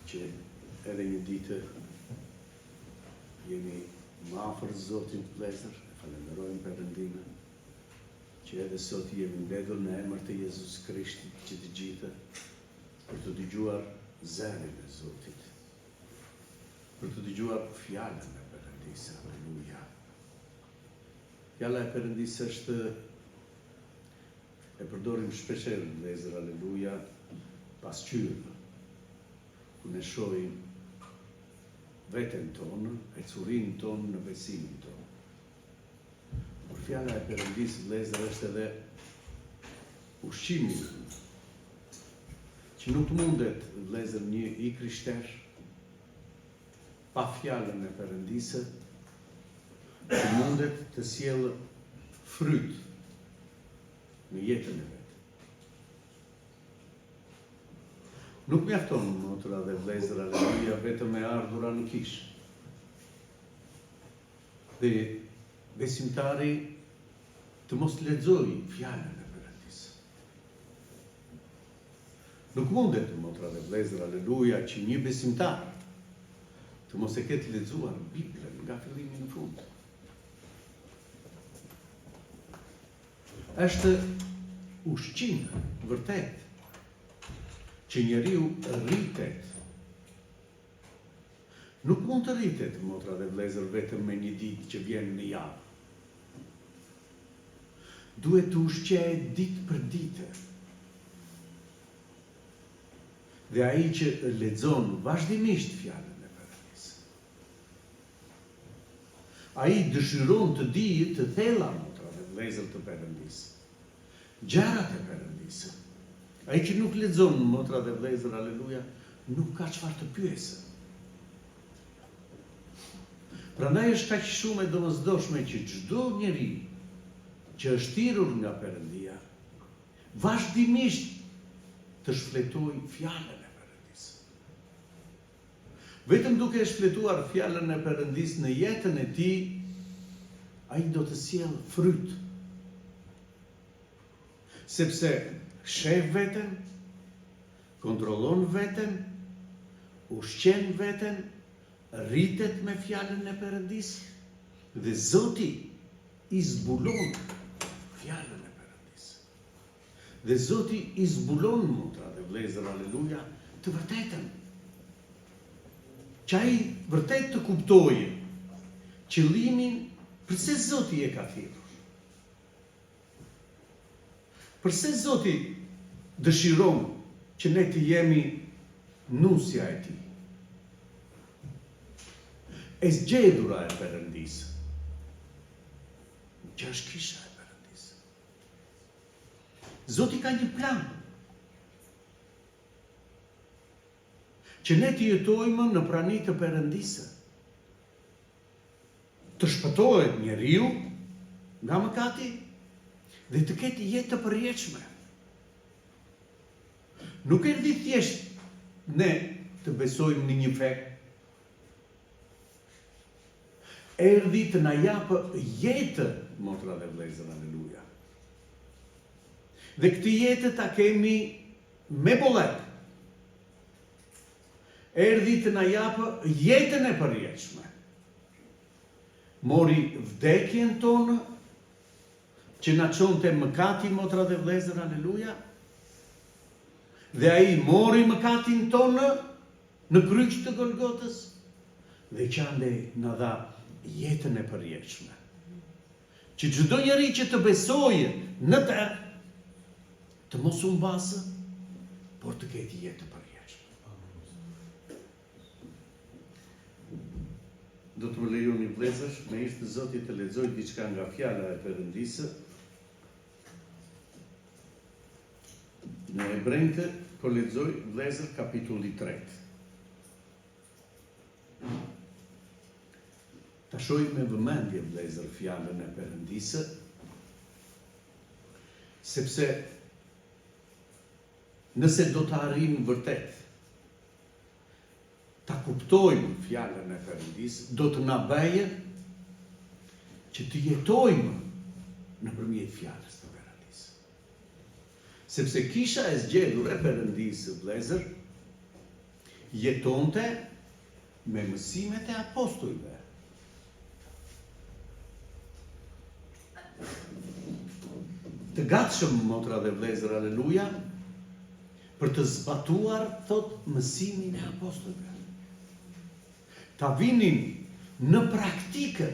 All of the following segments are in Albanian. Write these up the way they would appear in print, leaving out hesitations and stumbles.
që edhe një ditë jemi më afër Zotit vëllezër, falenderojmë Perëndimin që edhe sot jemi mbledhur në emër të Jezus Krishtit që të gjithë për të dëgjuar zërin e Zotit, për të dëgjuar fjalën e Perëndisë. Halleluja. Fjala e Perëndisë është, e përdorim shpeshherë vëllezër, halleluja, pasqyrë, ku ne shohim veten tonë, e curinë tonë në besimin tonë. Por fjala e Perëndisë vëllezër është edhe ushqimi, që nuk mundet vëllezër një i krishter pa fjalën e Perëndisë, që mundet të sjellë fryt në jetën e vet. Nuk mjafton, motra dhe vëllezër, halleluja, vetëm me ardhura në kishë. Dhe besimtari të mos lexojë fjalën e Perëndisë. Nuk mundet, motra dhe vëllezër, halleluja, që një besimtar të mos e ketë lexuar Biblën nga fillimi në fund. Është ushqim vërtet që njeriu rritet. Nuk mund të rritet, motra dhe vëllezër, vetëm me një ditë që vjen në javë. Duhet të ushqehet ditë për ditë. Dhe ai që lexon vazhdimisht fjalën e Perëndisë, ai dëshiron të dijë të thella, motra dhe vëllezër, të Perëndisë, gjërat e Perëndisë. Ai që nuk lexon, motra dhe vëllezër, halleluja, nuk ka çfarë të pyesë. Prandaj është kaq shumë e domosdoshme që çdo njeri që është thirrur nga Perëndia vazhdimisht të shfletojë fjalën e Perëndisë. Vetëm duke shfletuar fjalën e Perëndisë në jetën e tij, ai do të sjellë fryt. Sepse shef veten, kontrollon veten, ushqen veten, rritet me fjalën e Perëndisë dhe Zoti i zbulon fjalën e Perëndisë. Dhe Zoti i zbulon, motra dhe vëllezër, halleluja, të vërtetën. Që ai vërtet të kuptojë qëllimin pse Zoti e ka thirrur. Përse Zoti dëshiron që ne të jemi nusja e tij, e zgjedhura e Perëndisë, që është kisha e Perëndisë. Zoti ka një plan që ne të jetojmë në prani të Perëndisë, të shpëtohet njeriu nga mëkati dhe të ketë jetë të përjetshme. Nuk erdhi thjesht ne të besojmë në një fe. Erdhi të na japë jetë, motra dhe vëllezër, halleluja. Dhe këtë jetë ta kemi me bollek. Erdhi të na japë jetën e përjetshme. Mori vdekjen tonë, që na çonte mëkati, motra dhe vëllezër, halleluja. Dhe ai mori mëkatin tonë në kryq të Golgotës dhe qande na dha jetën e përjetshme. Që çdo njeri që të besojë në të, të mos u mbasë, por të ketë jetë të përjetshme. Do të më lejoni vëllezër, me ishtë të Zotit të lexoj diçka nga fjala e Perëndisë. Në Hebrejtë po lexoj vëllezër kapitulli 3. Ta shohim me vëmendje vëllezër fjalën e Perëndisë, sepse nëse do të arrijmë vërtet ta kuptojmë fjalën e Perëndisë, do të na bëjë që të jetojmë nëpërmjet fjalës të Perëndisë. Sepse kisha e zgjedhur e Perëndisë, vëllezër, jetonte me mësimet e apostujve. Të gatshëm, motra dhe vlezër, aleluja, për të zbatuar, thot, mësimin e apostujve. Ta vinin në praktike.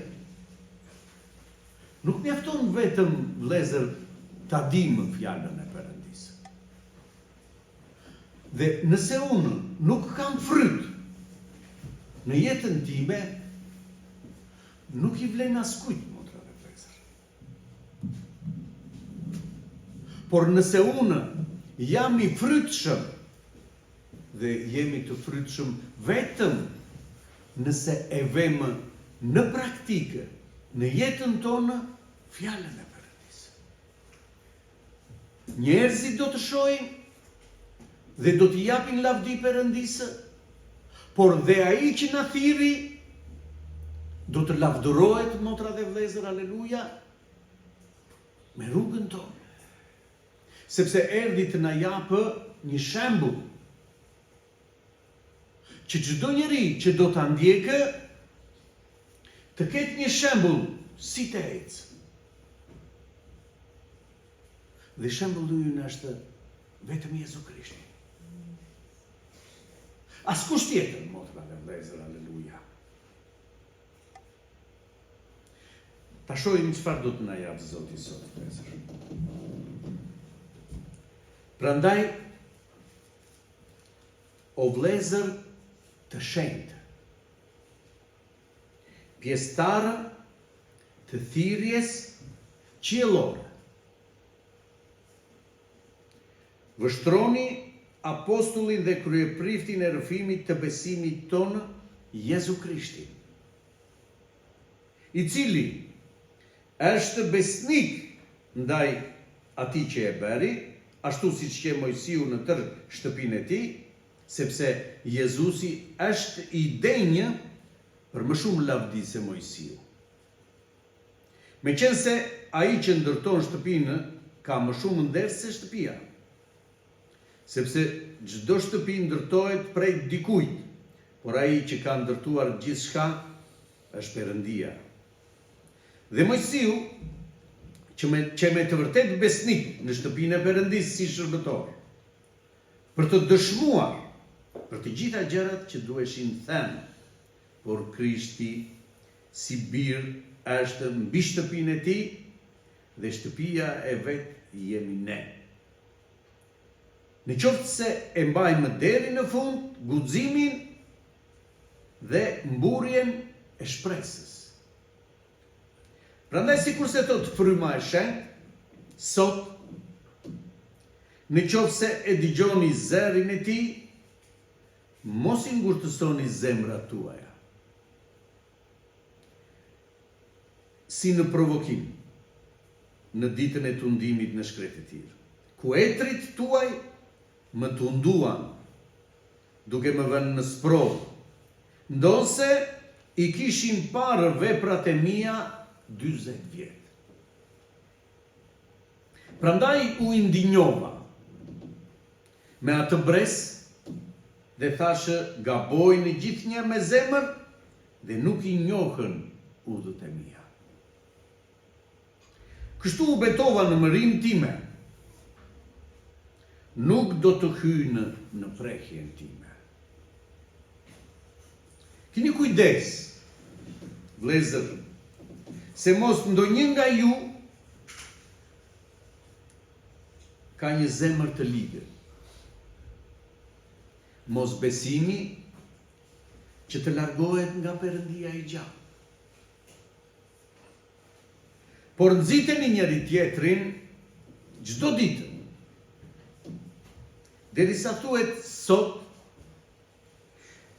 Nuk mjafton vetëm, vlezër, ta dimë fjallën e Perëndisë. Dhe nëse unë nuk kam fryt në jetën time, nuk i vlen askujt, motra dhe vlezër. Por nëse unë jam i frytshëm, dhe jemi të frytshëm vetëm nëse e vëmë në praktike, në jetën tonë, fjallën e Perëndisë. Njerëzit do të shohin dhe do t'i japin lavdi Perëndisë, por dhe ai që na thirri do të lavdërohet, motra dhe vlezër, aleluja, me rrugën tonë. Sepse erdhi të na japë një shembull që çdo njeri që do ta ndjekë të ketë një shembull si të ecë. Dhe shembulli ynë është vetëm Jezu Krishti. Askush tjetër, motra dhe vlezër, aleluja. Ta shohim çfarë do të na japë Zoti sot, vlezër. Prandaj, o vlezër të shenjtë, pjesëtarë të thirrjes qiellore, vështroni apostullin dhe kryepriftin e rrëfimit të besimit tonë, Jezu Krishtin, i cili është besnik ndaj atij që e bëri, ashtu siç që Mojsiu në tërë shtëpinë e tij, sepse Jezusi është i denjë për më shumë lavdi se Mojsiu. Meqense ai që ndërton shtëpinë ka më shumë nder se shtëpia, sepse çdo shtëpi ndërtohet prej dikujt, por ai që ka ndërtuar gjithçka është Perëndia. Dhe Mojsiu, që me të vërtet besnik në shtëpinë e Perëndisë si shërbëtor, për të dëshmuar për të gjitha gjërat që duheshin thënë, por Krishti si bir është mbi shtëpinë e tij dhe shtëpia e vet jemi ne. Në qoftë se e mbajmë deri në fund guximin dhe mburjen e shpresës. Prandaj sikur se thot fryma e shenjtë, sot, në qoftë se e dëgjoni zërin e tij, mos i ngurtësoni zemrat tuaja. Si në provokim, në ditën e tundimit në shkretetir, ku etrit tuaj më tunduan, duke më vënë në sprovë, ndonse i kishin parë veprat e mia 40 vjet. Prandaj u indinjova me atë bres dhe thashë gabojnë gjithnjë me zemër dhe nuk i njohën udhët e mia. Kështu u betova në mërinë time, nuk do të hyjnë në prehjen time. Keni kujdes, vlezër, se mos ndonjë nga ju ka një zemër të ligër. Mos besimi që të largohet nga Perëndia i gjallë. Por nxiteni njëri tjetrin çdo ditë, derisa thuhet sot,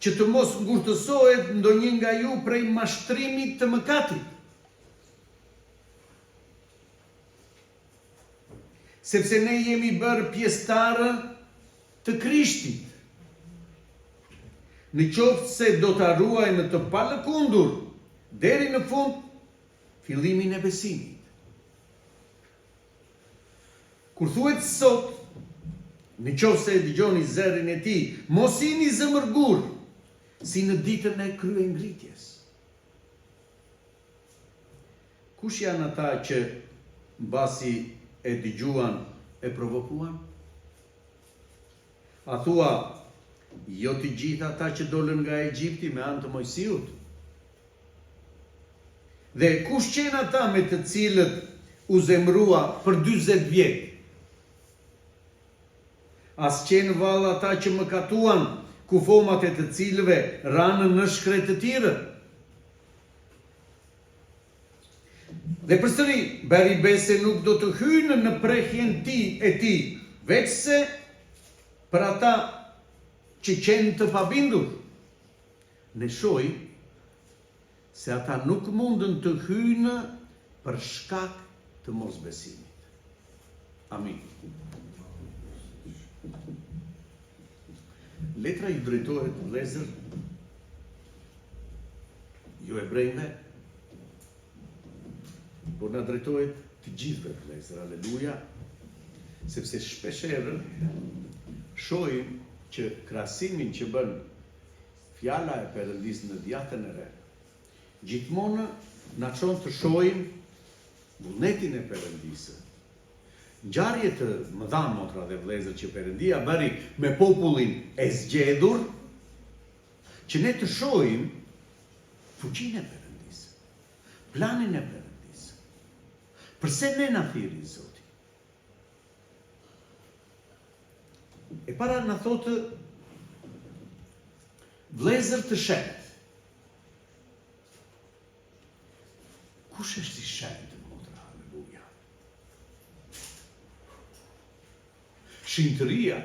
që të mos ngurtësohet ndonjë nga ju prej mashtrimit të mëkatit. Sepse ne jemi bërë pjesëtarë të Krishtit. Në qoftë se do të ruajmë të palëkundur deri në fund fillimin e besimit. Kur thuhet sot, Në qoftë se e dëgjoni zërin e tij, mos jeni zëmërgur si në ditën e kryengritjes. Kush janë ata që mbasi e dëgjuan e provokuan? A thua, jo të gjithë ata që dolën nga Egjipti me anë të Mojsiut? Dhe kush qenë ata me të cilët u zemrua për 40 vjet? As qenë vallë ata që më katuan, kufomat e të cilëve ranën në shkretë të tjere? Dhe përsëri, beri bese nuk do të hynë në prehjen e tij, veçse për ata që qenë të pabindur. Ne shohim se ata nuk mundën të hynë për shkak të mosbesimit. Amin. Letra i drejtohet vëllezër, jo hebrejve, por na drejtohet të gjithëve vëllezër, aleluja, sepse shpeshherë shohim që krahasimin që bën fjala e Perëndis në Djatën e Re, gjithmonë na çon të shohim vullnetin e Perëndisë. Ngjarje të mëdha motra dhe vëllezër që Perëndia bëri me popullin e zgjedhur, që ne të shohim fuqinë e Perëndisë, planin e Perëndisë. Përse ne na thirrri Zoti? E para na thotë vëllezër të shenjtë. Kush është i shenjtë, motra? Halleluja. Shinjtëria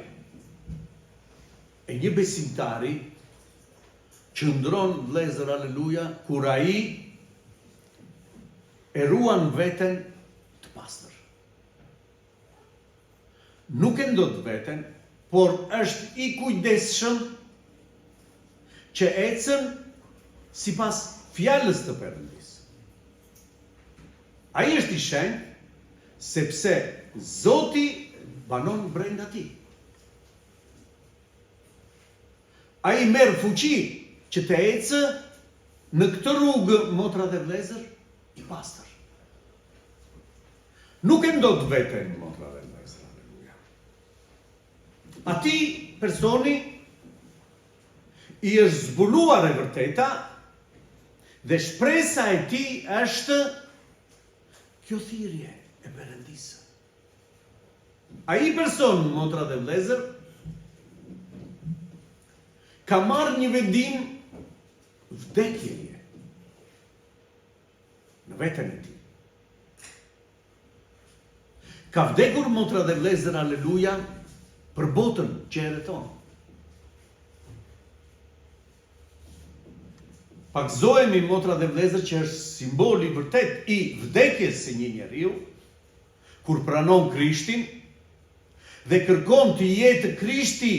e një besimtari qëndron, vëllezër, aleluja, kur ai e ruan veten të pastër. Nuk e ndot veten, por është i kujdesshëm që ecën sipas fjalës të Perëndis. Ai është i shenjtë sepse Zoti banon brenda tij. Ai merr fuqi që të ecë në këtë rrugë, motra dhe vëllezër, i pastër. Nuk e ndot veten, motra dhe vëllezër, aleluja. Ati personi i është zbuluar e vërteta dhe shpresa e tij është kjo thirrje e Perëndisë. Ai person, motra dhe vëllezër, ka marrë një vendim vdekjeje në veten e tij. Ka vdekur, motra dhe vëllezër, aleluja, për botën që e rrethon. Pakzohemi, motra dhe vëllezër, që është simboli vërtet i vdekjes së një njeriu, kur pranon Krishtin dhe kërkon të jetë Krishti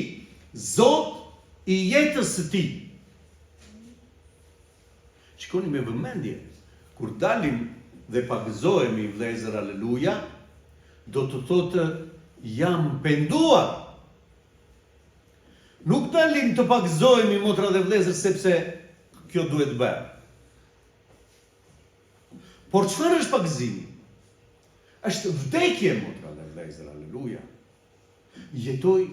Zot i jetës së tij. Shikoni me vëmendje, kur dalim dhe pakzohemi, vëllezër, aleluja, do të thotë jam penduar. Nuk dalim të pakzohemi, motra dhe vëllezër, sepse kjo duhet bërë. Por çfarë është pakëzimi? Është vdekje, motra dhe vëllezër, aleluja. Jetoj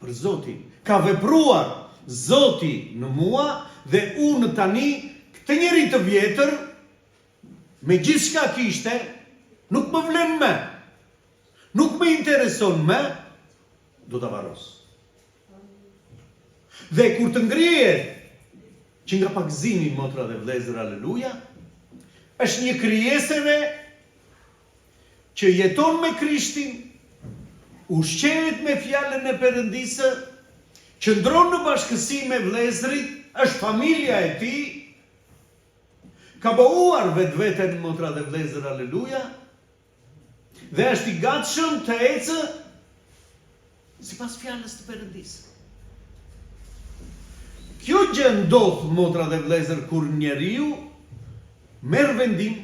për Zotin. Ka vepruar Zoti në mua dhe unë tani, këtë njeri të vjetër, me gjithçka kishte, nuk më vlen më. Nuk më intereson më, do ta varos. Dhe kur të ngrihet që nga pakëzimi, motra dhe vëllezër, aleluja, është një krijesë e re që jeton me Krishtin, ushqehet me fjalën e Perëndisë, qëndron në bashkësi me vëllezërit, është familja e tij, ka bëuar vetveten, motra dhe vëllezër, aleluja, dhe është i gatshëm të ecë sipas fjalës të Perëndisë. Kjo gjë ndodh, motra dhe vëllezër, kur njeriu merr vendim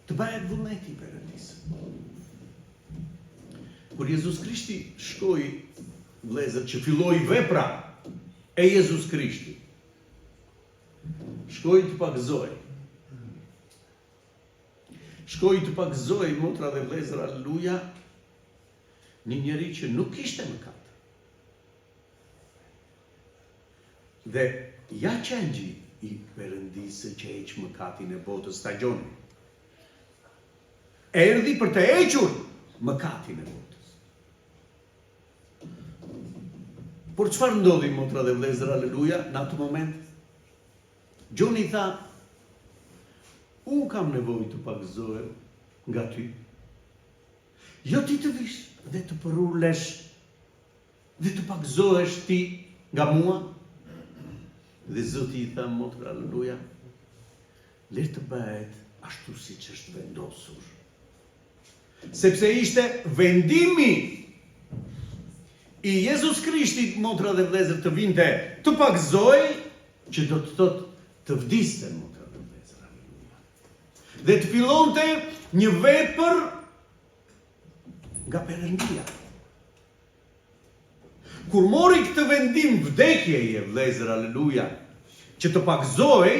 të bëhet vullneti i Perëndisë. Kur Jezus Krishti shkoi vëllezër, që filloi vepra e Jezus Krishti. Shkoi të pagëzoi. Shkoi të pagëzoi, motra dhe vëllezër, aleluja, një njeri që nuk kishte mëkat. Dhe ja qengji i Perëndisë që heq mëkatin e botës stagjoni. Erdhi për të hequr mëkatin e botës. Por çfarë ndodhi, motra dhe vëllezër, aleluja, në atë moment? Gjoni tha, unë kam nevojë të pagëzohem nga ty. Jo ti të vish dhe të përullesh dhe të pagëzohesh ti nga mua. Dhe Zoti i tha, motra, aleluja, le të bëhet ashtu siç është vendosur. Sepse ishte vendimi i Jezus Krishtit, motra dhe vëllezër, të vinte të pagëzoj, që do të thotë të vdiste, motra dhe vëllezër, aleluja. Dhe të fillonte një vepër nga Perëndia. Kur mori këtë vendim vdekjeje, vëllezër, aleluja, që të pagëzoj,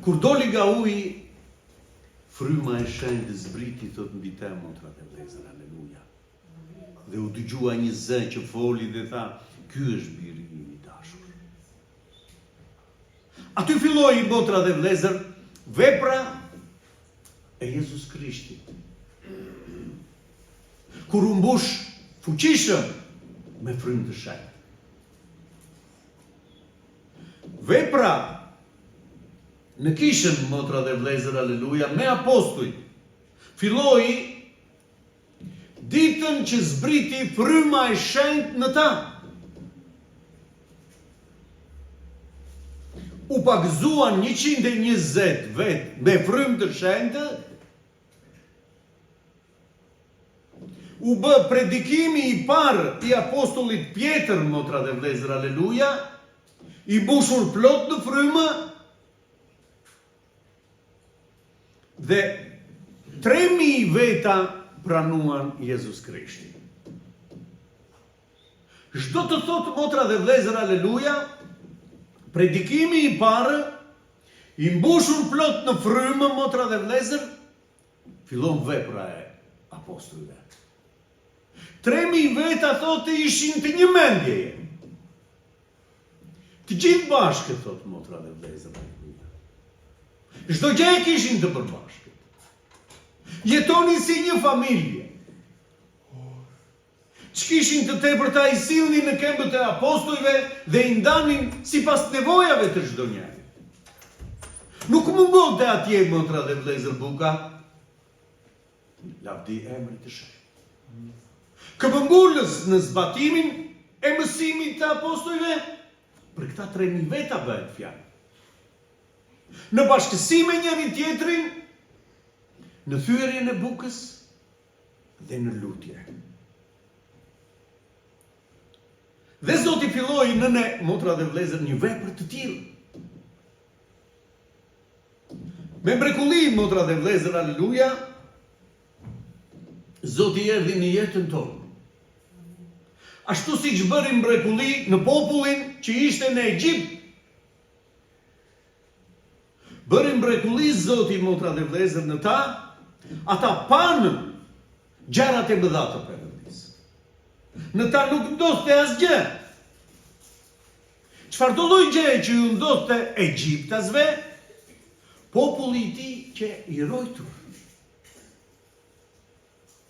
kur doli nga uji, fryma e shenjtë zbriti, thot mbi te, motra dhe vëllezër, aleluja. Dhe u dëgjua një zë që foli dhe tha, ky është biri im i dashur. Aty filloi, motra dhe vëllezër, vepra e Jezus Krishtit. Kur u mbush fuqishëm me frymë të shenjtë. Vepra në kishën, motra dhe vëllezër, aleluja, me apostujt, filloi ditën që zbriti fryma e shenjtë në ta. U pagëzuan 120 vetë me frymë të shenjtë. U bë predikimi i parë i apostullit Pjetër, motra dhe vëllezër, aleluja, i mbushur plot në frymë, dhe 3000 veta pranuan Jezus Krishtin. Çdo të thotë, motra dhe vëllezër, aleluja, predikimi i parë, i mbushur plot në frymë, motra dhe vëllezër, fillon vepra e apostujve. 3000 veta, thotë, ishin të një mendjeje. Të gjithë bashkë, thotë, motra dhe vëllezër, aleluja. Çdo gjë e kishin të përbashkët. Jetonin si një familje. Ç'kishin të tepërta i sillnin në këmbët e apostujve dhe i ndanin sipas nevojave të çdo njeri. Nuk mungonte atje, motra dhe vëllezër, buka. Lavdi emrit të shenjtë. Këmbëngulës në zbatimin e mësimit të apostujve, për këta 3000 veta bëhet fjalë. Në bashkësi me njëri tjetrin, në thyerjen e bukës dhe në lutje. Dhe Zoti filloi në ne, motra dhe vëllezër, një vepër të tillë. Me mrekulli, motra dhe vëllezër, aleluja, Zoti erdhi në jetën tonë. Ashtu siç bëri mrekulli në popullin që ishte në Egjipt. Bëri mrekulli Zoti, motra dhe vëllezër, në ta, ata panë gjërat e mëdha të Perëndisë. Në ta nuk ndodhte asgjë. Çfarë do lloj gjëje që ju ndodhte egjiptasve, populli i tij që i rojtur.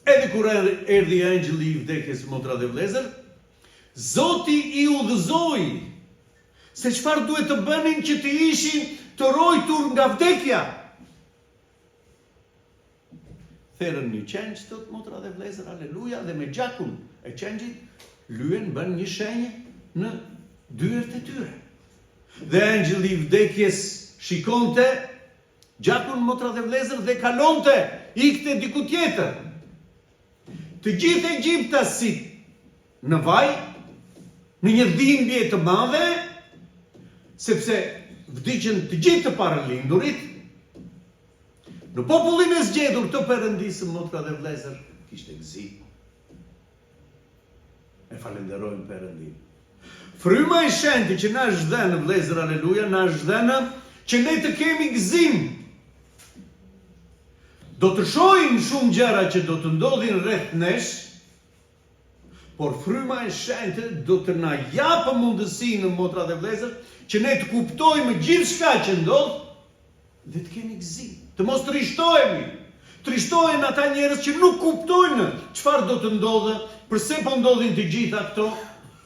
Edhe kur erdhi angjëlli i vdekjes, motra dhe vëllezër, Zoti i udhëzoi se çfarë duhet të bënin që të ishin të rojtur nga vdekja. Therën një qenj, thot motra dhe vëllezër, aleluja, dhe me gjakun e qenjit lyen, bën një shenjë në dyert e tyre. Dhe angjëlli i vdekjes shikonte gjakun, motra dhe vëllezër, dhe kalonte, ikte diku tjetër. Të gjithë egjiptasit në vaj, në një dhimbje të madhe, sepse vdiqën të gjithë të paralindurit. Në popullin e zgjedhur të Perëndisë, motra dhe vëllezër, kishte gëzi. E falenderojmë Perëndin. Fryma e shenjtë që na është dhënë, vëllezër, aleluja, na është dhënë që ne të kemi gëzim. Do të shohim shumë gjëra që do të ndodhin rreth nesh, por fryma e shenjtë do të na japë mundësinë, motra dhe vëllezër, që ne të kuptojmë gjithçka që ndodh dhe të kemi gëzim. Të mos trishtohemi. Trishtohen ata njerëz që nuk kuptojnë çfarë do të ndodhë, pse po ndodhin të gjitha këto.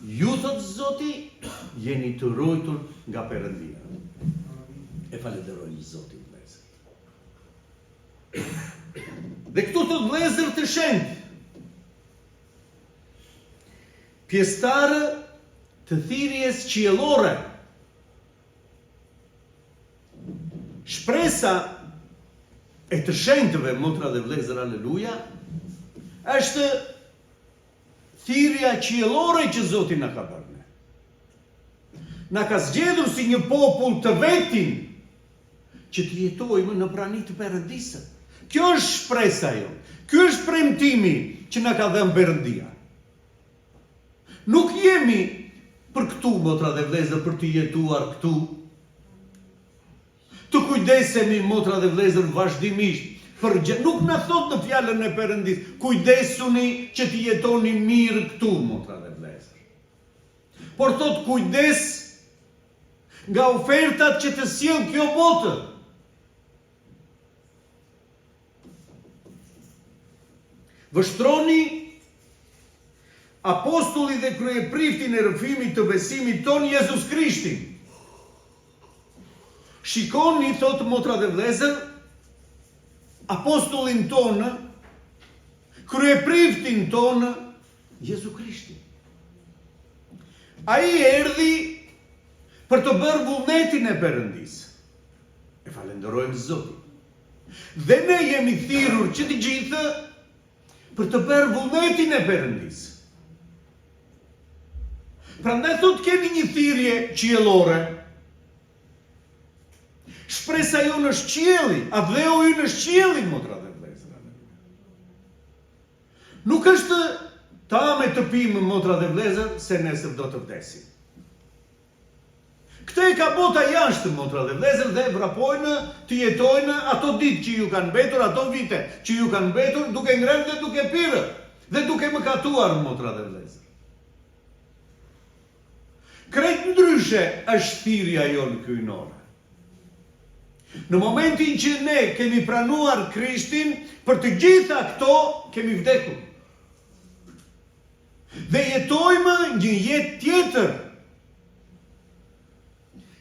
Ju, thot Zoti, jeni të ruajtur nga Perëndia. E falenderojmë Zotin, vëllezër. Dhe këtu thot vëllezër të shenjtë, pjesëtarë të thirrjes qiellore. Shpresa e të shenjtëve, motra dhe vëllezër, aleluja, është thirrja qiellore që Zoti na ka bërë. Na ka zgjedhur si një popull të vetin që të jetojmë në prani të Perëndisë. Kjo është shpresa jonë. Ky është premtimi që na ka dhënë Perëndia. Nuk jemi për këtu, motra dhe vëllezër, për të jetuar këtu. Të kujdesemi, motra dhe vëllezër, vazhdimisht. Nuk na thot në fjalën e Perëndis, kujdesuni që të jetoni mirë këtu, motra dhe vëllezër. Por thot kujdes nga ofertat që të sjell kjo botë. Vështroni apostulli dhe kryepriftin e rrëfimit të besimit ton, Jezus Krishtin. Shikoni, thot motra dhe vëllezër, apostullin tonë, kryepriftin tonë, Jezu Krishtin. Ai erdhi për të bërë vullnetin e Perëndisë. E falenderojmë Zotin. Dhe ne jemi thirrur që të gjithë për të bërë vullnetin e Perëndisë. Prandaj thot kemi një thirrje qiellore. Shpresa jonë është qielli, a dheu ynë është qielli, motra dhe vëllezër. Nuk është ta me të pimë, motra dhe vëllezër, se nesër do të vdesim. Këtë e ka bota jashtë, motra dhe vëllezër, dhe vrapojnë të jetojnë ato ditë që ju kanë mbetur, ato vite që ju kanë mbetur, duke ngrënë dhe duke pirë, dhe duke mëkatuar, motra dhe vëllezër. Krejt ndryshe është thirrja jonë hyjnore. Në momentin që ne kemi pranuar Krishtin, për të gjitha këto kemi vdekur. Dhe jetojmë një jetë tjetër,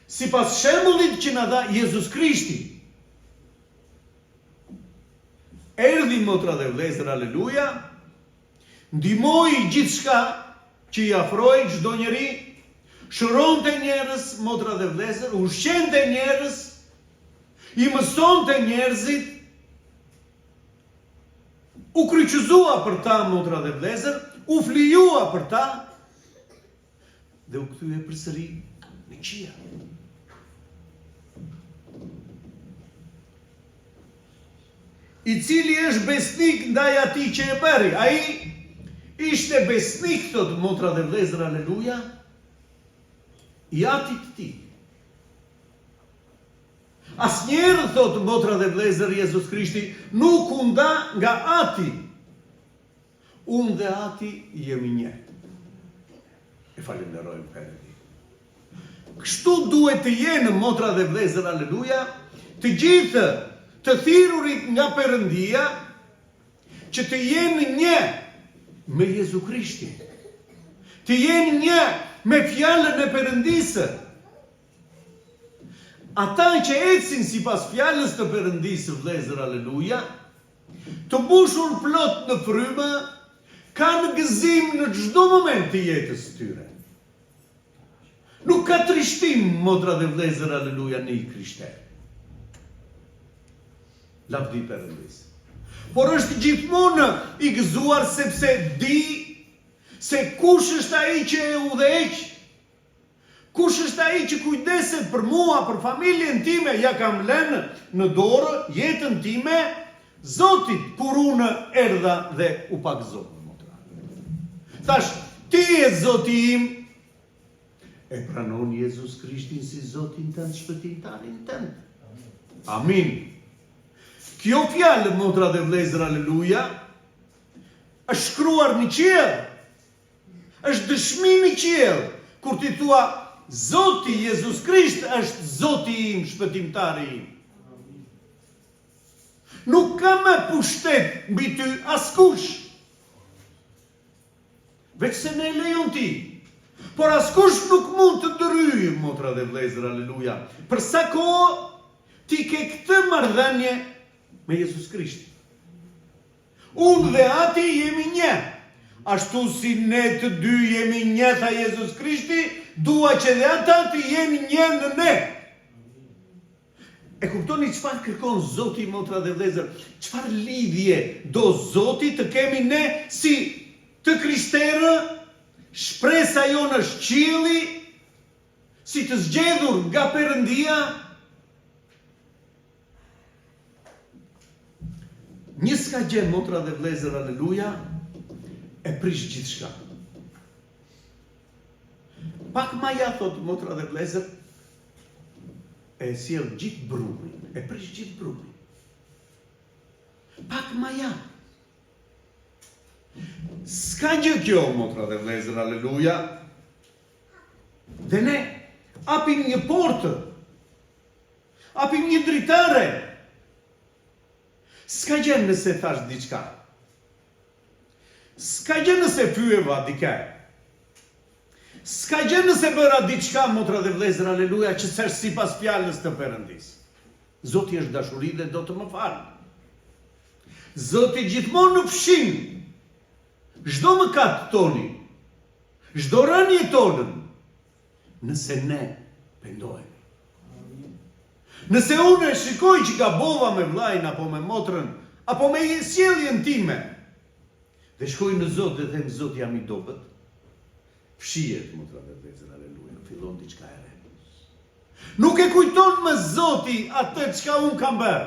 sipas shembullit që na dha Jezus Krishti. Erdhi, motra dhe vëllezër, aleluja, ndihmoi gjithçka që i afroi çdo njeri, shëronte njerëz, motra dhe vëllezër, ushqente njerëz, i mësonte njerëzit, u kryqëzua për ta, motra dhe vëllezër, u flijua për ta, dhe u kthye përsëri në qiell. I cili është besnik ndaj atij që e bëri. Ai ishte besnik, thot motra dhe vëllezër, aleluja, i atit të tij. Asnjëherë, thot motra dhe vëllezër, Jezus Krishti nuk u nda nga ati. Unë dhe ati jemi një. E falenderojmë Perëndin. Kështu duhet të jenë, motra dhe vëllezër, aleluja, të gjithë të thirrurit nga Perëndia, që të jenë një me Jezu Krishtin. Të jenë një me fjalën e Perëndisë. Ata që ecin sipas fjalës të Perëndisë, vëllezër, aleluja, të mbushur plot në frymë, kanë gëzim në çdo moment të jetës së tyre. Nuk ka trishtim, motra dhe vëllezër, aleluja, në i krishterë. Lavdi Perëndisë. Por është gjithmonë i gëzuar sepse di se kush është ai që e udhëheq. Kush është ai që kujdeset për mua, për familjen time, ja kam lënë në dorë jetën time Zotit, kur unë erdha dhe u pagëzova, motra. Thash, ti je Zoti im, e pranon Jezus Krishtin si Zotin tënd, shpëtimtarin tënd. Amin. Kjo fjalë, motra dhe vlezër, aleluja, është shkruar në qiell, është dëshmi në qiell, kur ti thua, Zoti Jezus Krisht është Zoti im, shpëtimtari im. Nuk ka më pushtet mbi ty askush, veç se ne lejon ti. Por askush nuk mund të ndryjë, motra dhe vlezër, aleluja. Për sa kohë ti ke këtë marrëdhënie me Jezus Krisht. Unë dhe ati jemi një. Ashtu si ne të dy jemi një, tha Jezus Krishti, dua që dhe ata të jemi një në ne. E kuptoni çfarë kërkon Zoti, motra dhe vlezër? Çfarë lidhje do Zoti të kemi ne si të krishterë? Shpresa jonë është qielli, si të zgjedhur nga Perëndia. Një s'ka gjë, motra dhe vlezër, aleluja, e prish gjithçka. Pak ma ja, thot motra dhe vlezër, e sjell gjithë brumin, e prish gjithë brumin. Pak ma ja. S'ka gjë kjo, motra dhe vlezër, aleluja. Dhe ne apim një portë, apim një dritare. S'ka gjë nëse thash diçka. S'ka gjë nëse pyeva dikaj. S'ka gjë nëse bëra diçka, motra dhe vlezër, aleluja, që s'është sipas fjalës të Perëndis. Zoti është dashuri dhe do të më falë. Zoti gjithmonë në fshin çdo mëkat toni, çdo rënje tonën, nëse ne pendohemi. Nëse unë shikoj që gabova me vllajin apo me motrën, apo me sjelljen time, dhe shkoj në Zot dhe them, Zot, jam i dobët, fshihet, motra dhe vlezër, aleluja, fillon diçka e re. Nuk e kujton më Zoti atë çka unë kam bërë,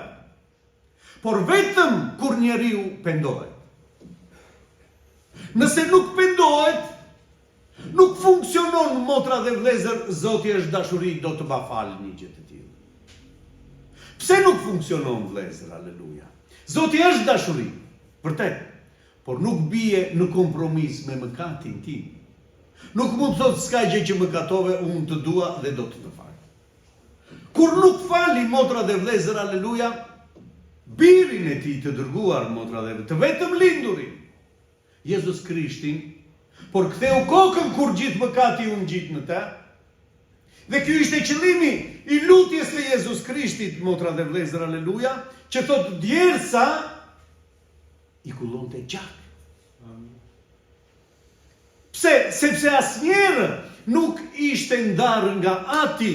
por vetëm kur njeriu pendohet. Nëse nuk pendohet, nuk funksionon, motra dhe vlezër, Zoti është dashuri, do të ba falë një gjë të tillë. Pse nuk funksionon, vlezër, aleluja? Zoti është dashuri, vërtet, por nuk bie në kompromis me mëkatin tim. Nuk mund të thotë s'ka gjë që mëkatove, unë të dua dhe do të të fal. Kur nuk fali, motra dhe vlezër, aleluja, birin e tij të dërguar, motra dhe të vetëm lindurin, Jezus Krishtin, por ktheu kokën kur gjithë mëkati u ngjit në të. Dhe ky ishte qëllimi i lutjes së Jezus Krishtit, motra dhe vlezër, aleluja, që thotë djersa i kullonte gjak. Pse? Sepse asnjëherë nuk ishte ndarë nga ati.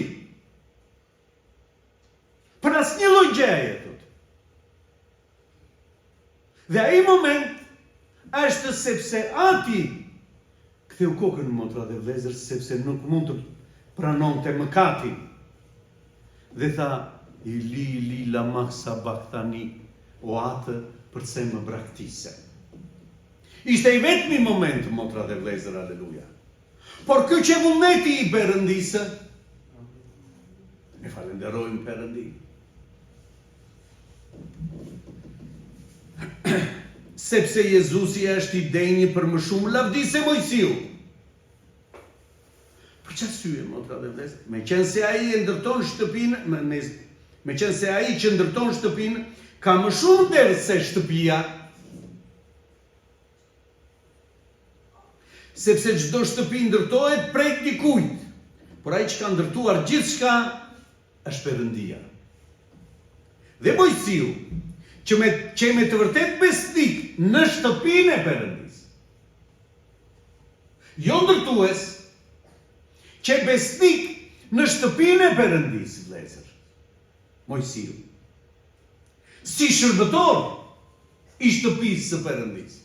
Për asnjë lloj gjëje, thotë. Dhe ai moment është sepse ati ktheu kokën, motra dhe vlezër, sepse nuk mund të pranonte mëkatin. Dhe tha, Ili lama sabachthani, o atë përse më braktise. Ishte i vetmi moment, motra dhe vlezër, aleluja. Por ky që vullneti i Perëndisë, e falenderojmë Perëndin. Sepse Jezusi është i denjë për më shumë lavdi se Mojsiu. Për çfarë arsye, motra dhe vlezër? Meqense ai e ndërton shtëpinë, meqense ai që ndërton shtëpinë ka më shumë derë se shtëpia, sepse çdo shtëpi ndërtohet prej dikujt, por ai që ka ndërtuar gjithçka është Perëndia. Dhe Mojsiu, që me të vërtet besnik në shtëpinë e Perëndisë, jo ndërtues, që besnik në shtëpinë e Perëndisë, vlezër, Mojsiu, si shërbëtor i shtëpisë së Perëndisë,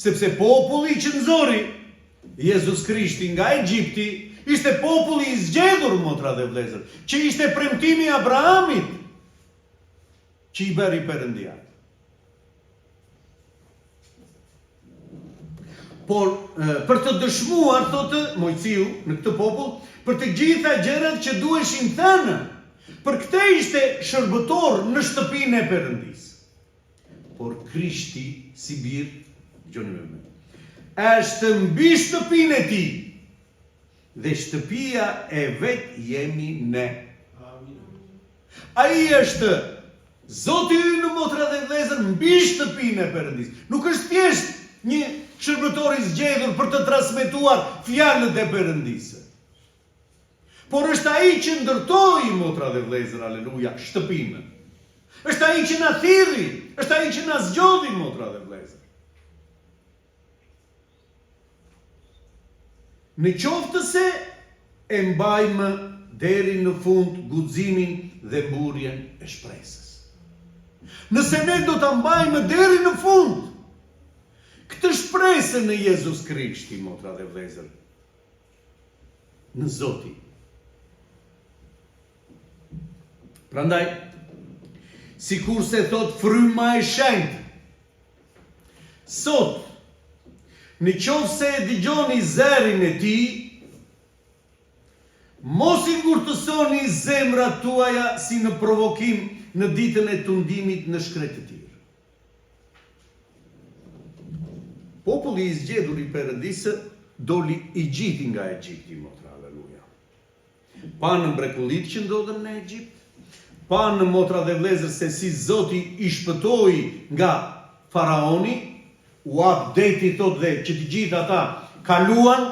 sepse populli që nxori Jezus Krishti nga Egjipti ishte populli i zgjedhur, motra dhe vlezër, që ishte premtimi i Abrahamit, që i bëri Perëndia. Por për të dëshmuar, thotë Mojsiu në këtë popull, për të gjitha gjërat që duheshin thënë, për këtë ishte shërbëtor në shtëpinë e Perëndisë. Por Krishti si bir, dëgjoni me mua, është mbi shtëpinë e tij. Dhe shtëpia e vet jemi ne. Ai është Zoti ynë, motra dhe vëllezër, mbi shtëpinë e Perëndisë. Nuk është thjesht një shërbëtor i zgjedhur për të transmetuar fjalët e Perëndisë. Por është ai që ndërtoi, motra dhe vëllezër, aleluja, shtëpinë. Është ai që na thirrri, është ai që na zgjodhi, motra dhe vëllezër. Në qoftë se e mbajmë deri në fund guximin dhe mburjen e shpresës. Nëse ne do ta mbajmë deri në fund këtë shpresë në Jezus Krishti, motra dhe vëllezër, në Zotin. Prandaj, sikur se thot fryma e shenjtë, sot, në qoftë se e dëgjoni zërin e tij, mos i ngurtësoni zemrat tuaja si në provokim në ditën e tundimit në shkretëtir. Populli i zgjedhur i Perëndisë doli i gjithë nga Egjipti, motra, aleluja. Pa në mrekullitë që ndodhen në Egjipt, pa në, motra dhe vëllezër, se si Zoti i shpëtoi nga faraoni, u hap deti, thot, dhe që të gjithë ata kaluan,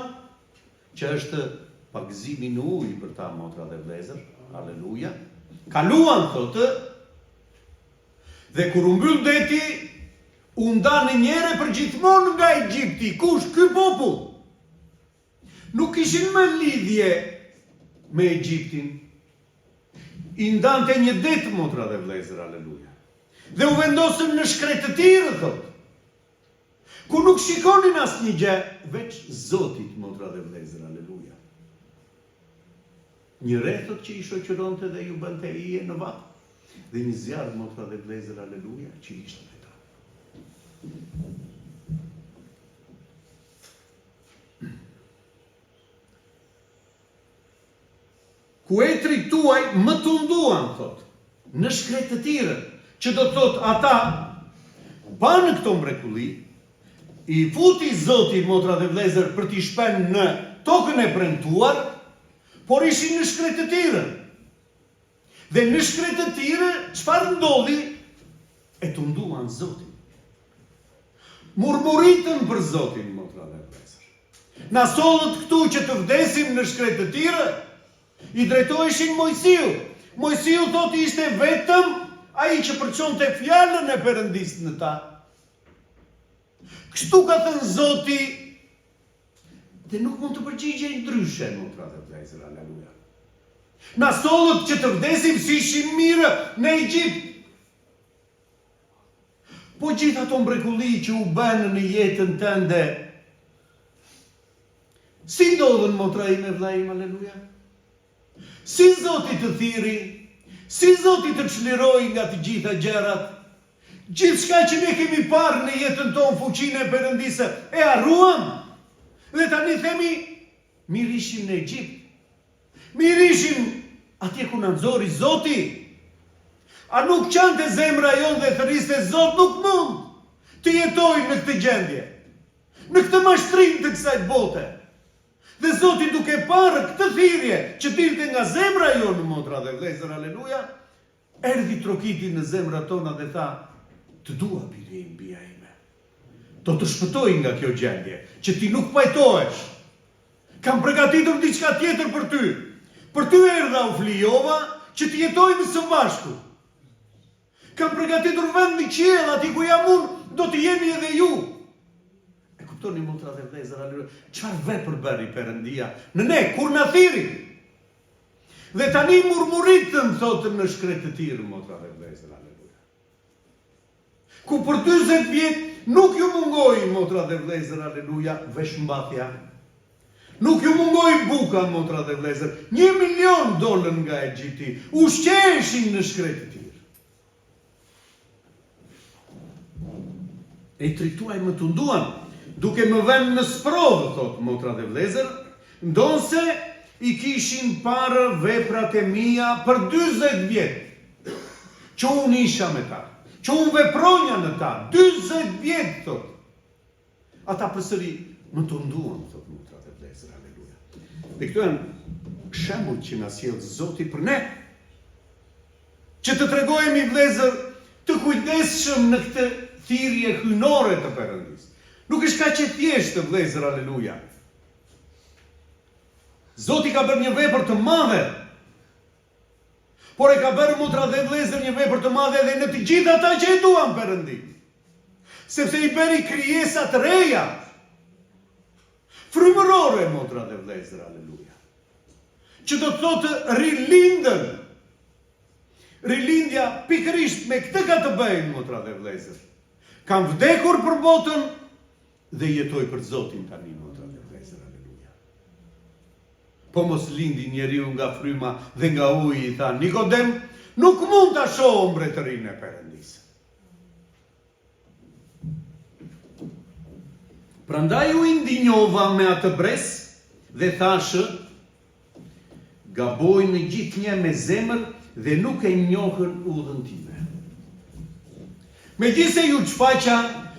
që është pagëzimi në ujë për ta, motra dhe vëllezër, aleluja. Kaluan, thotë, dhe kur u mbyll deti, u ndanë njëre për gjithmonë nga Egjipti. Kush? Ky popull. Nuk kishin më lidhje me Egjiptin. I ndante një det, motra dhe vëllezër, aleluja. Dhe u vendosën në shkretëtirë, thotë. Ku nuk shikonin asnjë gjë, veç Zotit, motra dhe vëllezër, aleluja. Një rrethot që i shoqëronte dhe ju bënte hije në vakt. Dhe një zjarr, motra dhe vëllezër, aleluja, që ishte me ta. Kuetrit tuaj më tunduan, thot, në shkretëtirën, që do të thot ata, pa në këto mrekulli, i futi Zoti, motra dhe vëllezër, për t'i shpen në tokën e premtuar, por ishin në shkretëtirën. Dhe në shkretëtirë, çfarë ndodhi? E tunduan Zotin. Murmuritën për Zotin, motra dhe vëllezër. Na sollët këtu që të vdesim në shkretëtirë, i drejtoheshin Mojsiu. Mojsiu thotë ishte vetëm ai që përçonte fjalën e Perëndisë në ta. Kështu ka thënë Zoti, dhe nuk mund të përgjigjej ndryshe, motra dhe vëllezër, aleluja. Na sollët që të vdesim si ishim mirë në Egjipt. Po gjithë ato mrekulli që u bënë në jetën tënde, si ndodhen, motra ime, vëlla im, aleluja? Si Zoti të thirri, si Zoti të çliroi nga të gjitha gjërat, gjithçka që ne kemi parë në jetën tonë, fuqinë e Perëndisë, e harruam. Dhe tani themi, mirë ishim në Egjipt. Mirë ishim atje ku na nxori Zoti. A nuk qante zemra jonë dhe thëriste, Zot, nuk mund të jetoj në këtë gjendje, në këtë mashtrim të kësaj bote. Dhe Zoti, duke parë këtë thirrje që dilte nga zemra jonë, motra dhe vëllezër, aleluja, erdhi trokiti në zemrat tona dhe tha, të dua, biri im, bija ime. Do të shpëtoj nga kjo gjendje, që ti nuk pajtohesh. Kam përgatitur diçka tjetër për ty. Për ty erdha, u flijova, që të jetojmë së bashku. Kam përgatitur vend në qiell, aty ku jam unë, do të jeni edhe ju. E kuptoni, motra dhe vëllezër, aleluja, çfarë vepër bëri Perëndia në ne kur na thirri? Dhe tani murmuritën, thotë, në shkretëtirë, motra dhe vëllezër, aleluja. Ku për 40 vjet nuk ju mungoi, motra dhe vëllezër, aleluja, veshmbathja. Nuk ju mungoi buka, motra dhe vëllezër. 1 milion dolën nga Egjipti, ushqeheshin në shkretëtirë. E trituaj më tunduan, duke më vënë në sprovë, thot motra dhe vlezër, ndonse i kishin parë veprat e mia për 40 vjet, që unë isha me ta, që unë vepronja në ta, 40 vjet, thot. Ata përsëri më të nduan, thot motra dhe vlezër, aleluja. Dhe këto janë shembull që na sjell Zoti për ne, që të tregojmë vlezër të kujdesshëm në këtë thirrje hyjnore të Perëndis. Nuk është kaq e thjeshtë vlezër, aleluja. Zoti ka bërë një vepër të madhe, por e ka bërë motra dhe vlezër një vepër të madhe edhe në të gjithë ata që e duan Perëndin. Sepse i bëri krijesa të reja, frymërore, motra dhe vlezër, aleluja. Që do të thotë rilindën. Rilindja pikërisht me këtë ka të bëjnë, motra dhe vlezër. Kam vdekur për botën dhe jetoj për Zotin tani, motra dhe vlezër, aleluja. Po mos lindi njeriu nga fryma dhe nga uji, i tha Nikodem, nuk mund ta shohë mbretërinë e Perëndisë. Prandaj u indinjova me atë bres dhe thashë, gabojnë gjithnjë me zemër dhe nuk e njohën udhën time. Megjithse ju çfaqa,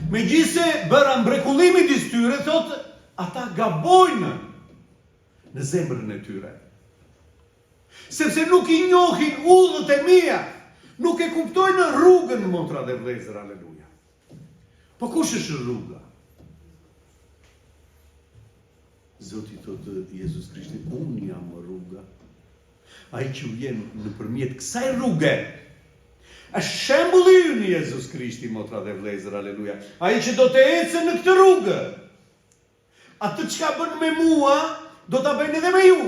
megjithse bëra mrekullimin dis tyre, thotë, ata gabojnë në zemrën e tyre. Sepse nuk i njohin udhët e mia, nuk e kuptojnë rrugën, motra dhe vlezër, aleluja. Po kush është rruga? Zoti thotë Jezus Krishti, unë jam rruga. Ai që vjen nëpërmjet kësaj rruge, është shembulli ynë Jezus Krishti, motra dhe vlezër, aleluja. Ai që do të ecë në këtë rrugë, atë çka bën me mua, do ta bëjnë edhe me ju.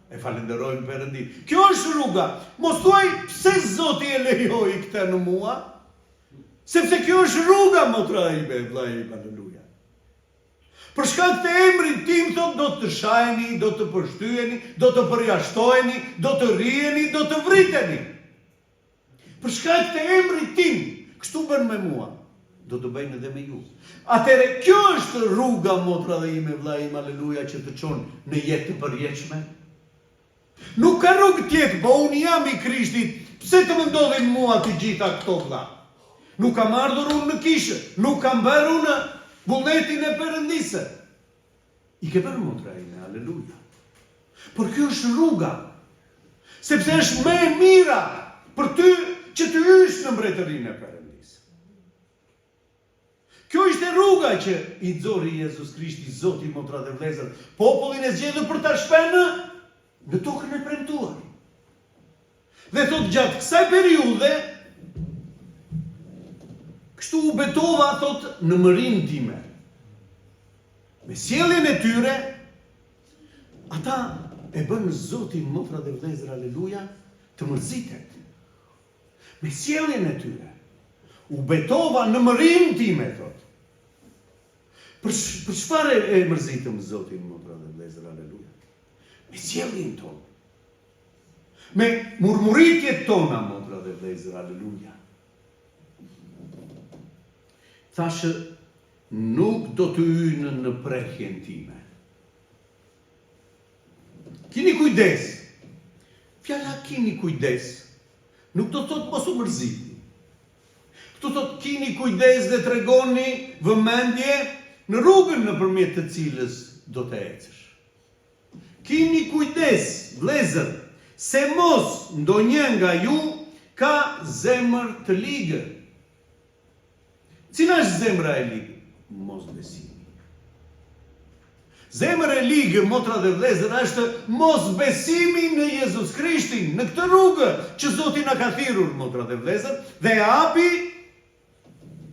E falenderojmë Perëndin. Kjo është rruga. Mos thuaj pse Zoti e lejoi këtë në mua, sepse kjo është rruga, motra ime, vllai im, aleluja. Për shkak të emrit tim, thot, do të shajeni, do të përshtyheni, do të përjashtoheni, do të rrieni, do të vriteni. Për shkak të emrit tim, kështu bën me mua, do të bëjnë edhe me ju. Atëre kjo është rruga, motra dhe ime, vllai im, aleluja, që të çon në jetë të përjetshme. Nuk ka rrugë tjetër, po unë jam i Krishtit, pse të më ndodhin mua të gjitha këto vlla? Nuk kam ardhur unë në kishë, nuk kam bërë unë vullnetin e Perëndisë. I ke bërë, motra ime, aleluja. Por kjo është rruga, sepse është më e mira për ty që të hysh në mbretërinë e Perëndisë. Kjo është rruga që i nxori Jezus Krishti, Zoti, motra dhe vlezër, popullin e zgjedhur për ta shpenë në tokën e premtuar. Dhe thot gjatë kësaj periudhe, kështu u betova, thot, në mërinë time. Me sjelljen e tyre, ata e bën Zotin, motra dhe vlezër, aleluja, të mërzitet. Me sjelljen e tyre, u betova në mërinë time, thot. Për çfarë e mërzitëm Zotin, motra dhe vlezër, aleluja? Me sjelljen tonë. Me murmuritjet tona, motra dhe vlezër, aleluja. Thashë, nuk do të hynë në prehjen time. Kini kujdes. Fjala kini kujdes nuk do të thotë mos u mërzitni. Këtu thotë kini kujdes dhe tregoni vëmendje në rrugën nëpërmjet të cilës do të ecësh. Kini kujdes, vlezër, se mos ndonjë nga ju ka zemër të ligë. Cila është zemra e ligë? Mos besimi. Zemra e ligë, motra dhe vlezër, është mos besimi në Jezus Krishtin, në këtë rrugë që Zoti na ka thirrur, motra dhe vlezër, dhe e hapi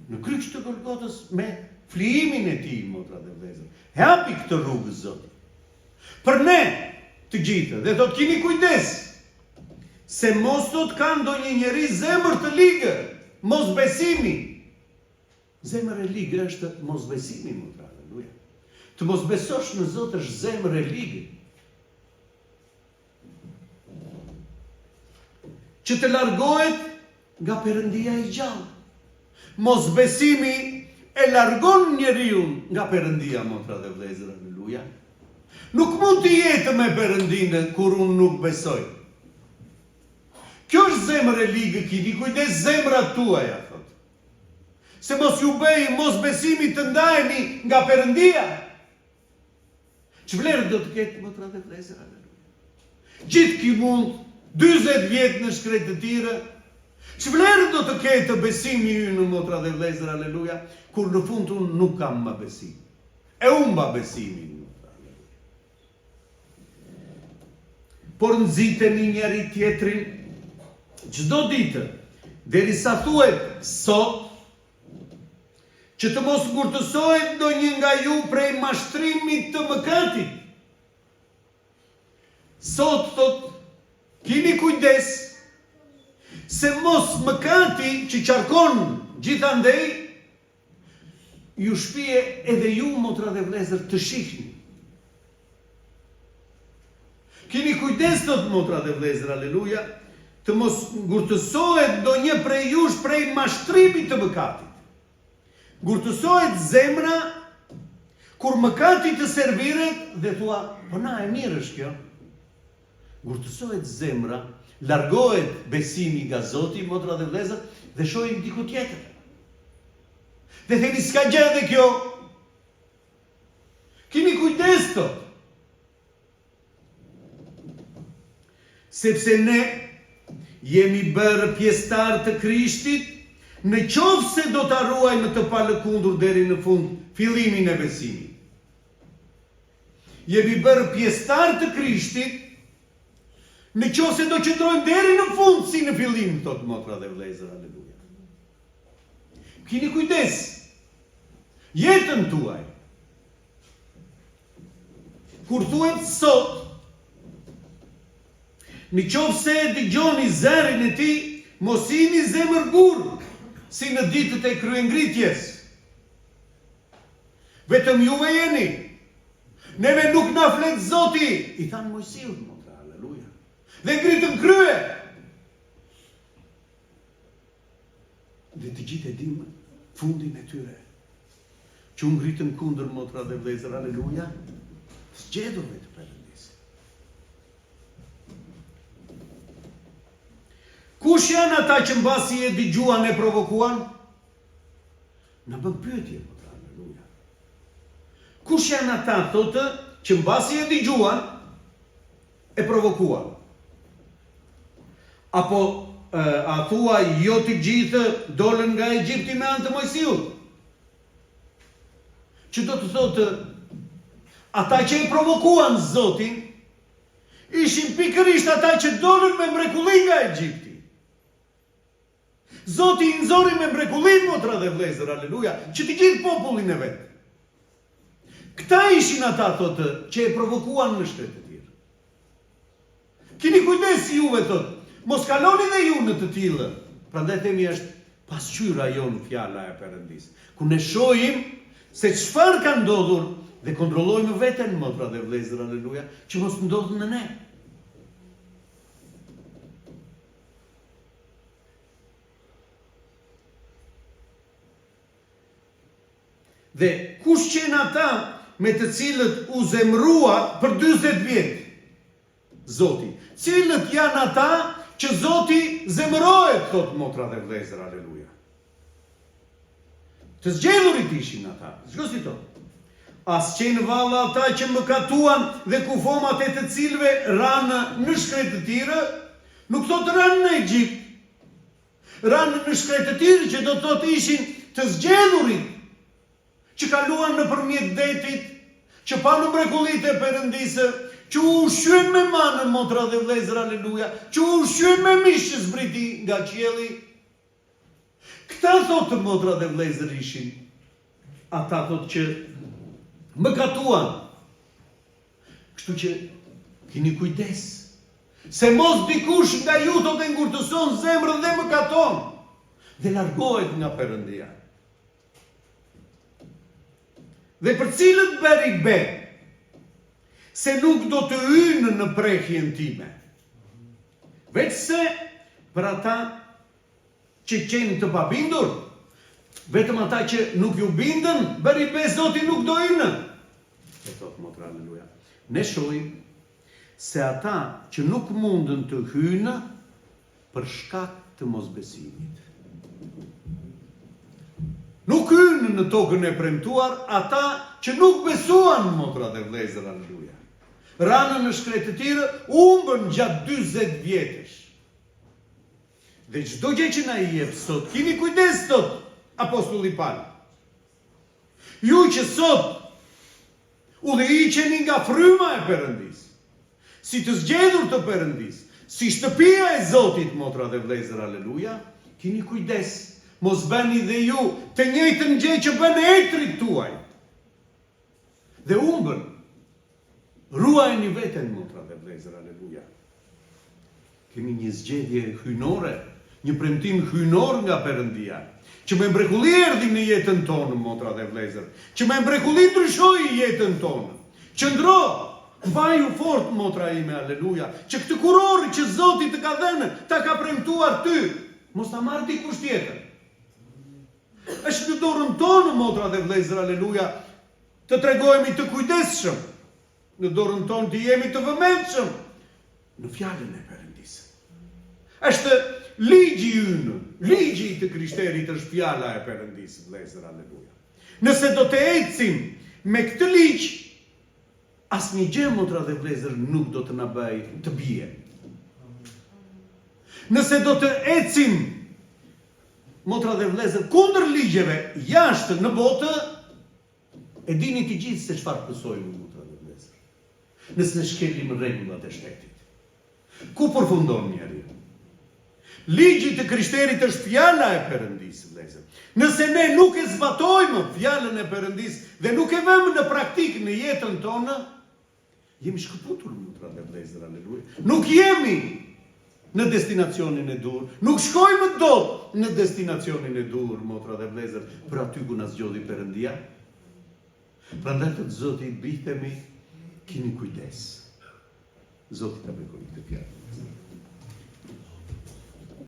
në kryq të Golgotës me flijimin e tij, motra dhe vlezër. E hapi këtë rrugë Zoti. Për ne të gjithë, dhe thot keni kujdes, se mos do të kanë ndonjë njeri zemër të ligë, mos besimi. Zemër e ligë është mos besimi, motra, aleluja. Të mos besosh në Zot është zemër e ligë. Që të largohet nga Perëndia i gjallë. Mos besimi e largon njeriu nga Perëndia, motra dhe vëllezër, aleluja. Nuk mund të jetë me Perëndinë kur unë nuk besoj. Kjo është zemër e ligë, kini kujdes zemrat tuaja, thot. Se mos ju bëj mos besimi të ndajeni nga Perëndia. Ç'vlerë do të ketë, motra dhe vëllezër, aleluja. Gjithë ki mund 40 vjetë në shkretë të tire, ç'vlerë do të ketë besimi ju në, motra dhe vëllezër, aleluja, kur në fund unë nuk kam më besim. E unë ba besimin. Por nxiteni njëri tjetrin çdo ditë, derisa thuhet sot, që të mos ngurtësohet ndonjë nga ju prej mashtrimit të mëkatit. Sot, thot, kini kujdes, se mos mëkati që qarkon gjithandej, ju shpije edhe ju, motra dhe vëllezër, të shihni. Kini kujdes, thot, motra dhe vëllezër, aleluja, të mos ngurtësohet ndonjë prej jush prej mashtrimit të mëkatit. Ngurtësohet zemra kur mëkati të serviret dhe thua, po na e mirë është kjo. Ngurtësohet zemra, largohet besimi nga Zoti, motra dhe vëllezër, dhe shohim diku tjetër. Dhe theni s'ka gjë dhe kjo. Kini kujdes, thot. Sepse ne jemi bërë pjesëtar të Krishtit, në qoftë se do të ruajmë të palëkundur deri në fund fillimin e besimit. Jemi bërë pjesëtar të Krishtit, në qoftë se do qëndrojmë deri në fund si në fillim, thot motra dhe vëllezër, aleluja. Kini kujdes, jetën tuaj. Kur thuhet sot, në qoftë se dëgjoni zërin e tij, mos jini zemër burr, si në ditët e kryengritjes. Vetëm juve jeni. Neve nuk na flet Zoti, i thanë Mojsiut, motra, aleluja. Dhe ngritën krye. Dhe të gjithë e dimë fundin e tyre. Që u ngritën kundër, motra dhe vëllezër, aleluja, zgjedhurve të Perëndisë. Kush janë ata që mbasi e dëgjuan e provokuan? Në bën pyetje, motra, aleluja. Kush janë ata, thotë, që mbasi e dëgjuan e provokuan? Apo a thua jo të gjithë dolën nga Egjipti me anë të Mojsiut? Që do të thotë, ata që e provokuan Zotin, ishin pikërisht ata që dolën me mrekulli nga Egjipti. Zoti i nxori me mrekulli, motra dhe vëllezër, aleluja, që të gjithë popullin e vet. Këta ishin ata, thotë, që e provokuan në shtetet e tjera. Kini kujdes juve, thotë, mos kaloni dhe ju në të tillë. Prandaj themi është pasqyra jon fjala e Perëndisë. Ku ne shohim se çfarë ka ndodhur dhe kontrollojmë veten, motra dhe vëllezër, aleluja, që mos ndodhë në ne. Dhe kush qenë ata me të cilët u zemrua për 40 vjet? Zoti. Cilët janë ata që Zoti zemërohet, thot motra dhe vëllezër, aleluja. Të zgjedhurit ishin ata. Shkosi to. As qenë valla ata që mëkatuan dhe kufomat e të cilëve ranë në shkretë të tire, nuk thot ranë në Egjipt. Ranë në shkretë të tire që do të thot ishin të zgjedhurit, që kaluan në përmjet detit, që pa në mrekullit e Perëndisë, që u ushqyen me manën, motra dhe vëllezër, aleluja, që u ushqyen me mish që zbriti nga qielli. Këta, thotë, motra dhe vëllezër, ishin ata, thotë, që mëkatuan. Kështu që keni kujdes, se mos dikush nga ju të ngurtëson zemrën dhe mëkaton, dhe largohet nga Perëndia. Dhe për cilët bëri be, se nuk do të hynë në prehjen time. Veç se për ata që qenë të pabindur, Vetëm ata që nuk ju bindën, bëri besë Zoti nuk do hynë. E thot motra, aleluja. Ne shohim se ata që nuk mundën të hynë për shkak të mosbesimit. Nuk hynë në tokën e premtuar ata që nuk besuan, motra dhe vlezër, aleluja. Ranën në shkretë të tjere, umbën gjatë 40 vjetësh. Dhe çdo gjë që na i jep sot, keni kujdes sot, apostulli Paul. Ju që sot udhëhiqeni nga fryma e Perëndis, si të zgjedhur të Perëndis, si shtëpia e Zotit, motra dhe vlezër, aleluja, keni kujdes, mos bëni dhe ju të njëjtën gjë që bën etrit tuaj. Dhe umbën, ruajeni veten, motra dhe vlezër, aleluja. Kemi një zgjedhje hynore, një premtim hynor nga Perëndia, që me mrekulli erdhi në jetën tonë, motra dhe vlezër, që me mrekulli ndryshoi jetën tonë. Qëndro, mbaju fort, motra ime, aleluja, që këtë kurorë që Zoti të ka dhënë, ta ka premtuar ty, mos ta marr dikush tjetër. Është në dorën tonë, motra dhe vlezër, aleluja, të tregojemi të kujdesshëm, në dorën tonë të jemi të vëmendshëm në fjalën e Perëndis. Është ligji ynë, ligji i të krishterit është fjala e Perëndis, vlezër, aleluja. Nëse do të ecim me këtë ligj, asnjë gjë, motra dhe vlezër, nuk do të na bëj të bie. Nëse do të ecim, motra dhe vlezër, kundër ligjeve, jashtë në botë, e dini të gjithë se çfarë pësojmë, motra dhe vlezër. Nëse ne shkelim rregullat e shtetit. Ku përfundon njeriu? Ligji të krishterit është fjala e Perëndis, vlezër. Nëse ne nuk e zbatojmë fjalën e Perëndis dhe nuk e vëmë në praktik në jetën tonë, jemi shkëputur, motra dhe vlezër, aleluja. Nuk jemi në destinacionin e dur, nuk shkojmë dot në destinacionin e dur, motra dhe vlezër, për aty ku na zgjodhi Perëndia. Prandaj të Zoti bitemi, keni kujdes. Zoti ta bekojë këtë fjalë.